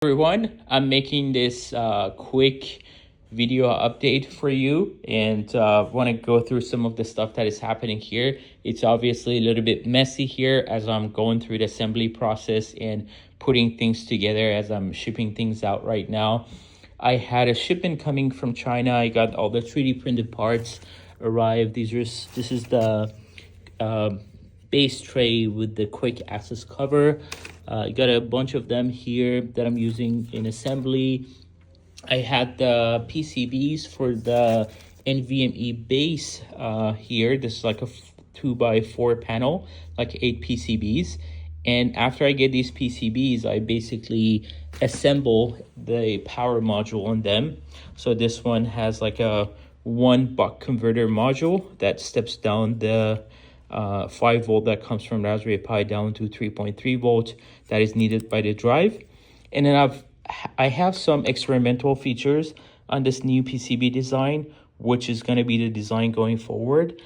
Everyone, I'm making this quick video update for you and want to go through some of the stuff that is happening here. It's obviously a little bit messy here as I'm going through the assembly process and putting things together as I'm shipping things out right now. I had a shipment coming from China. I got all the 3D printed parts arrived. This is the base tray with the quick access cover. I got a bunch of them here that I'm using in assembly. I had the PCBs for the NVMe base here. This is like a 2x4 panel, like 8 PCBs. And after I get these PCBs, I basically assemble the power module on them. So this one has like a 1 buck converter module that steps down the 5 volt that comes from Raspberry Pi down to 3.3 volt that is needed by the drive. And then I have some experimental features on this new PCB design, which is going to be the design going forward.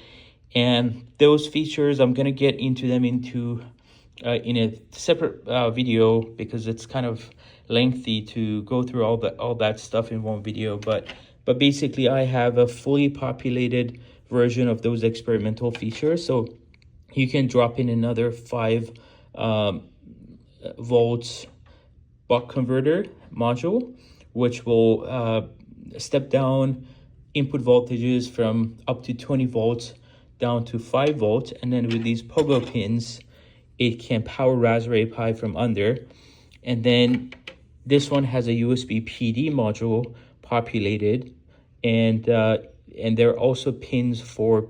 And those features, I'm going to get into them in a separate video because it's kind of lengthy to go through all that stuff in one video. But basically, I have a fully populated version of those experimental features. So you can drop in another 5 volts buck converter module, which will step down input voltages from up to 20 volts down to 5 volts. And then with these pogo pins, it can power Raspberry Pi from under. And then this one has a USB PD module populated, and there are also pins for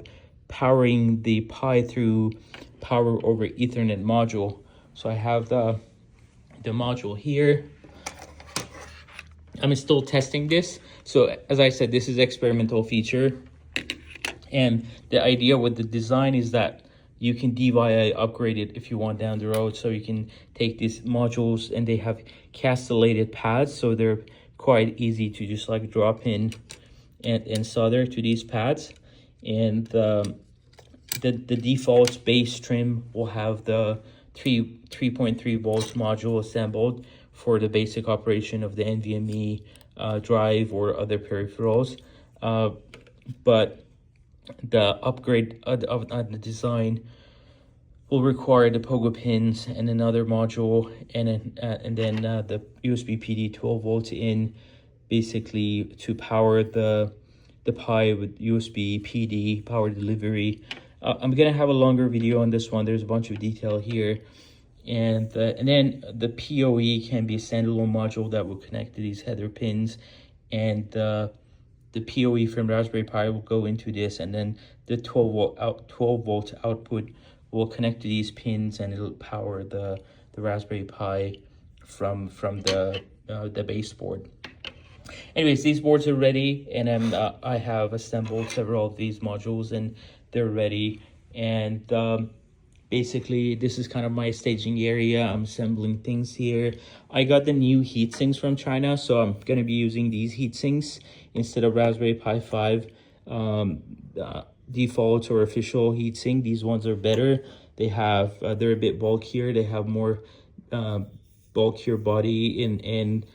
powering the Pi through power over Ethernet module. So I have the module here. I'm still testing this. So as I said, this is experimental feature. And the idea with the design is that you can DIY upgrade it if you want down the road. So you can take these modules and they have castellated pads. So they're quite easy to just like drop in and solder to these pads. And the default base trim will have the 3.3 volts module assembled for the basic operation of the NVMe drive or other peripherals. But the upgrade of the design will require the pogo pins and another module, and then the USB PD 12 volts in, basically to power the Pi with USB PD power delivery. I'm gonna have a longer video on this one. There's a bunch of detail here, and then the PoE can be a standalone module that will connect to these header pins, and the PoE from Raspberry Pi will go into this, and then the 12 volt output will connect to these pins, and it'll power the Raspberry Pi from the baseboard. Anyways, these boards are ready, and I have assembled several of these modules, and they're ready. And basically, this is kind of my staging area. I'm assembling things here. I got the new heat sinks from China, so I'm going to be using these heat sinks instead of Raspberry Pi 5 default or official heat sink. These ones are better. They have they're a bit bulkier. They have more bulkier body, and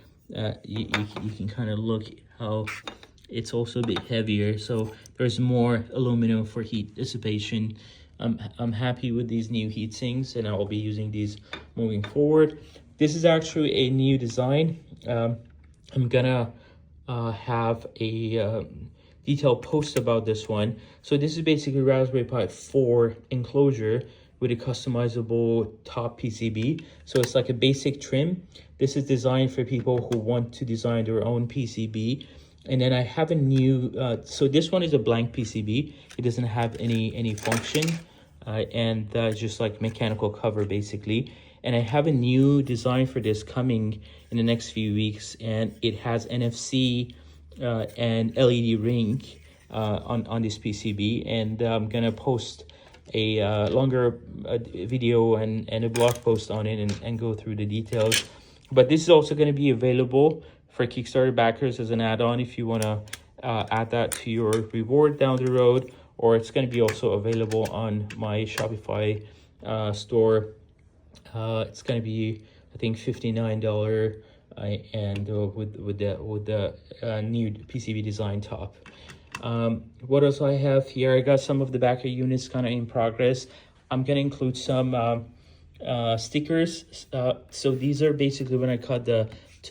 you can kind of look how it's also a bit heavier, so there's more aluminum for heat dissipation. I'm happy with these new heat sinks, and I will be using these moving forward. This is actually a new design. I'm gonna have a detailed post about this one. So this is basically Raspberry Pi 4 enclosure with a customizable top PCB. So it's like a basic trim. This is designed for people who want to design their own PCB. And then I have a new, so this one is a blank PCB. It doesn't have any function, and just like mechanical cover basically. And I have a new design for this coming in the next few weeks, and it has NFC and LED ring on this PCB. And I'm gonna post a longer video and a blog post on it, and go through the details. But this is also going to be available for Kickstarter backers as an add-on if you want to add that to your reward down the road, or it's going to be also available on my Shopify store. It's going to be, I think, $59 with the new PCB design top. What else I have here? I got some of the backer units kind of in progress. I'm gonna include some stickers. So these are basically when I cut the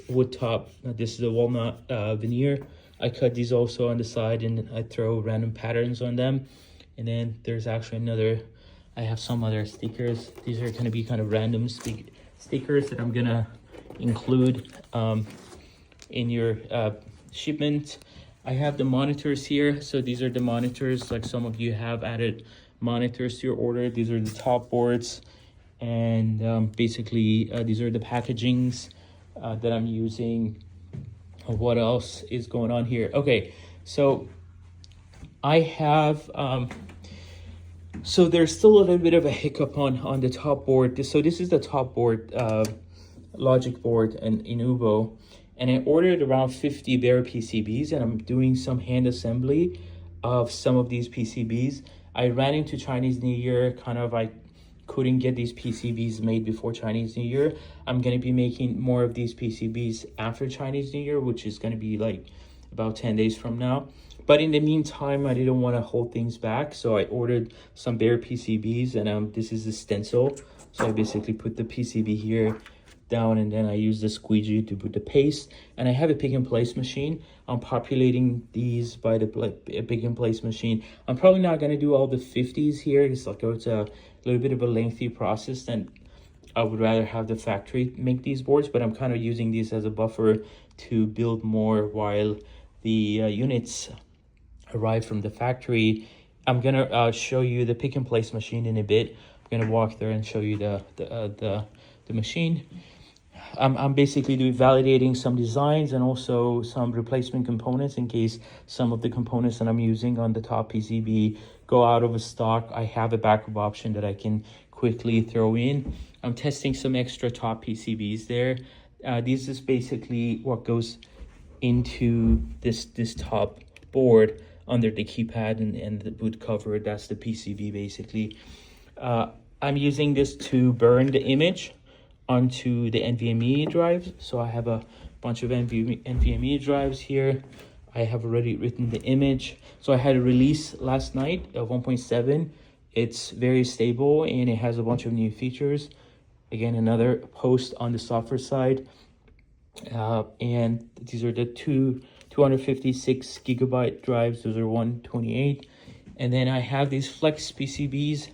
wood top. This is a walnut veneer. I cut these also on the side, and I throw random patterns on them. And then there's actually another, I have some other stickers. These are gonna be kind of random stickers that I'm gonna include in your shipment. I have the monitors here. So these are the monitors, like some of you have added monitors to your order. These are the top boards, and basically these are the packagings that I'm using. What else is going on here? Okay, so I have so there's still a little bit of a hiccup on the top board. So this is the top board, logic board and in Ubo, and I ordered around 50 bare PCBs, and I'm doing some hand assembly of some of these PCBs. I ran into Chinese New Year, kind of I couldn't get these PCBs made before Chinese New Year. I'm going to be making more of these PCBs after Chinese New Year, which is going to be like about 10 days from now. But in the meantime, I didn't want to hold things back, so I ordered some bare PCBs, and this is a stencil. So I basically put the PCB here down, and then I use the squeegee to put the paste. And I have a pick and place machine. I'm populating these by the pick and place machine. I'm probably not going to do all the 50s here. It's a little bit of a lengthy process, and I would rather have the factory make these boards, but I'm kind of using these as a buffer to build more while the units arrive from the factory. I'm gonna show you the pick and place machine in a bit. I'm gonna walk there and show you the machine. I'm basically validating some designs and also some replacement components in case some of the components that I'm using on the top PCB go out of stock. I have a backup option that I can quickly throw in. I'm testing some extra top PCBs there. This is basically what goes into this top board under the keypad and the boot cover. That's the PCB basically. I'm using this to burn the image onto the NVMe drives. So I have a bunch of NVMe drives here. I have already written the image. So I had a release last night of 1.7. It's very stable and it has a bunch of new features. Again, another post on the software side. And these are the 256 gigabyte drives. Those are 128. And then I have these flex PCBs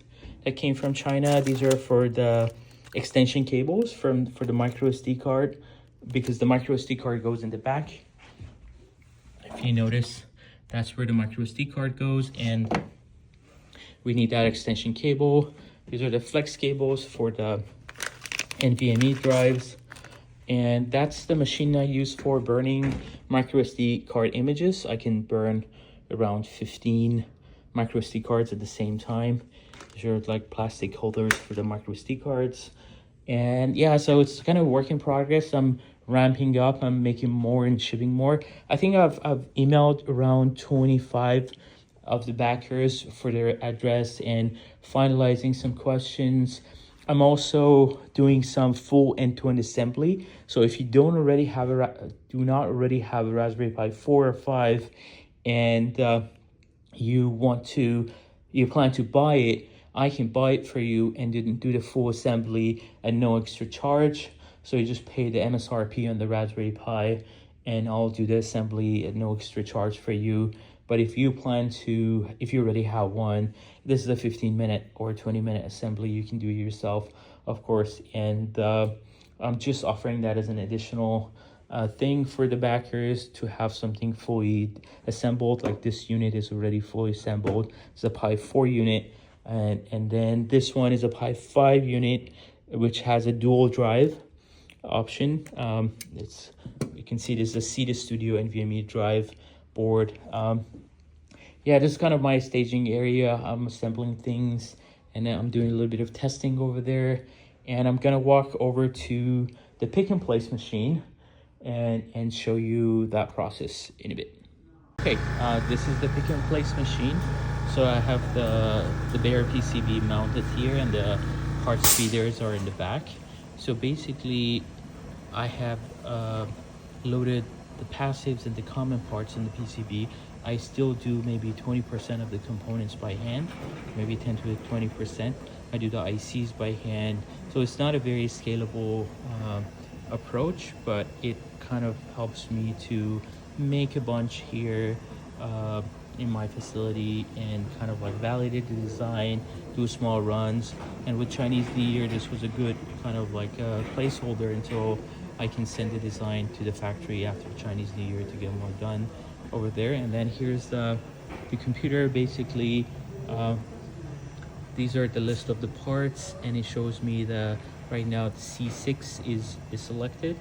that came from China. These are for the extension cables for the micro SD card, because the micro SD card goes in the back. If you notice, that's where the micro SD card goes, and we need that extension cable. These are the flex cables for the NVMe drives, and that's the machine I use for burning micro SD card images. I can burn around 15 micro SD cards at the same time. These are like plastic holders for the micro SD cards. And yeah, so it's kind of work in progress. I'm ramping up, I'm making more and shipping more. I think I've emailed around 25 of the backers for their address and finalizing some questions. I'm also doing some full end-to-end assembly. So if you do not already have a Raspberry Pi 4 or 5, and you plan to buy it, I can buy it for you and do the full assembly at no extra charge. So you just pay the MSRP on the Raspberry Pi, and I'll do the assembly at no extra charge for you. But if you already have one, this is a 15-minute or 20-minute assembly. You can do it yourself, of course. And I'm just offering that as an additional thing for the backers to have something fully assembled. Like this unit is already fully assembled. It's a Pi 4 unit. And then this one is a Pi 5 unit, which has a dual drive option. You can see this is a CD Studio NVMe drive board. Yeah, this is kind of my staging area. I'm assembling things, and then I'm doing a little bit of testing over there. And I'm gonna walk over to the pick and place machine and show you that process in a bit. Okay, this is the pick and place machine. So I have the bare PCB mounted here, and the parts feeders are in the back. So basically, I have loaded the passives and the common parts in the PCB, I still do maybe 20% of the components by hand, maybe 10 to 20%. I do the ICs by hand. So it's not a very scalable approach, but it kind of helps me to make a bunch here in my facility and kind of like validate the design, do small runs. And with Chinese New Year, this was a good kind of like a placeholder until I can send the design to the factory after Chinese New Year to get more done over there. And then here's the computer. Basically, these are the list of the parts, and it shows me the right now the C6 is selected.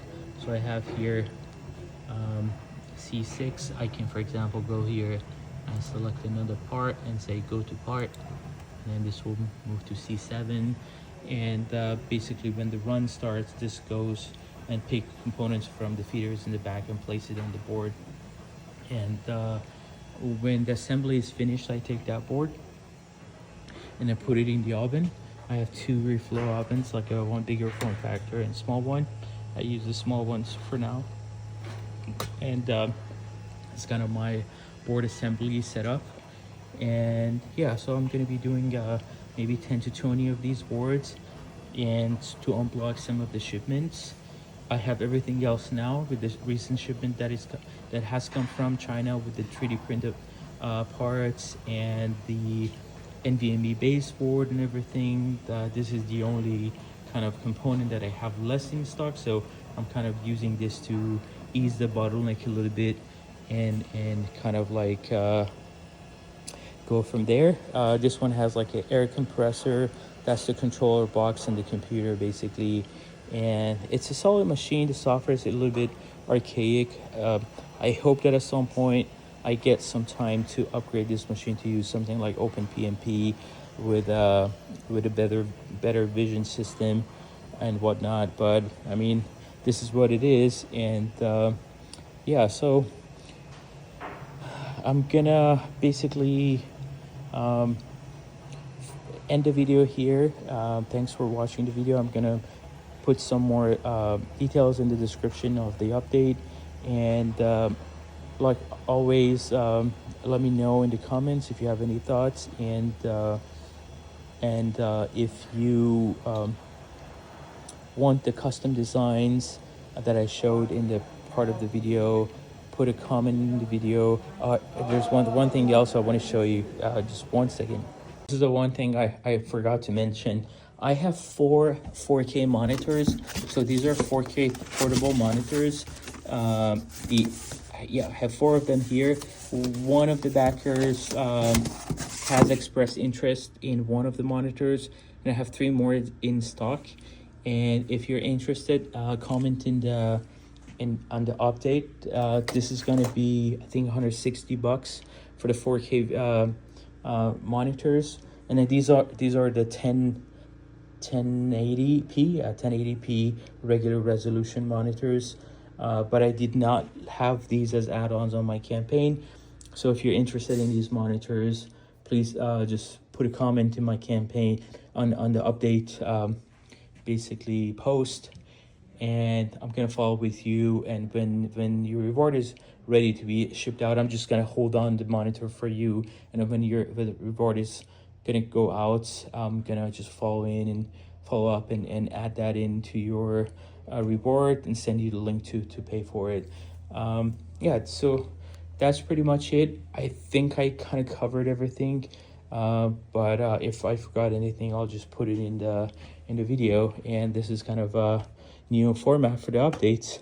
So I have here C6. I can, for example, go here and select another part and say go to part, and then this will move to C7. And basically when the run starts, this goes and pick components from the feeders in the back and place it on the board. And when the assembly is finished, I take that board and I put it in the oven. I have two reflow ovens, like a one bigger form factor and small one. I use the small ones for now. And it's kind of my board assembly setup. And yeah, so I'm going to be doing maybe 10 to 20 of these boards, and to unblock some of the shipments. I have everything else now with this recent shipment that has come from China with the 3D printed parts and the NVMe baseboard and everything. This is the only kind of component that I have less in stock, so I'm kind of using this to ease the bottleneck a little bit and kind of like go from there. This one has like an air compressor. That's the controller box and the computer basically. And it's a solid machine. The software is a little bit archaic. I hope that at some point I get some time to upgrade this machine to use something like OpenPMP with a better vision system and whatnot. But I mean, this is what it is. And yeah, so I'm gonna basically end the video here. Thanks for watching the video. I'm gonna put some more details in the description of the update, and like always, let me know in the comments if you have any thoughts, and if you want the custom designs that I showed in the part of the video, put a comment in the video. There's one thing else I want to show you. Just 1 second. This is the one thing I forgot to mention. I have 4 4K monitors. So these are 4K portable monitors. I have 4 of them here. One of the backers has expressed interest in one of the monitors, and I have 3 more in stock. And if you're interested, comment on the update. This is gonna be, I think, $160 for the 4K monitors. And then these are the 1080p regular resolution monitors, but I did not have these as add-ons on my campaign. So if you're interested in these monitors, please just put a comment in my campaign on the update basically post, and I'm gonna follow with you. And when your reward is ready to be shipped out, I'm just gonna hold on the monitor for you, and when the reward is gonna go out, I'm gonna just follow up and add that into your reward and send you the link to pay for it. Yeah, so that's pretty much it. I think I kind of covered everything, but if I forgot anything, I'll just put it in the video. And this is kind of a new format for the updates.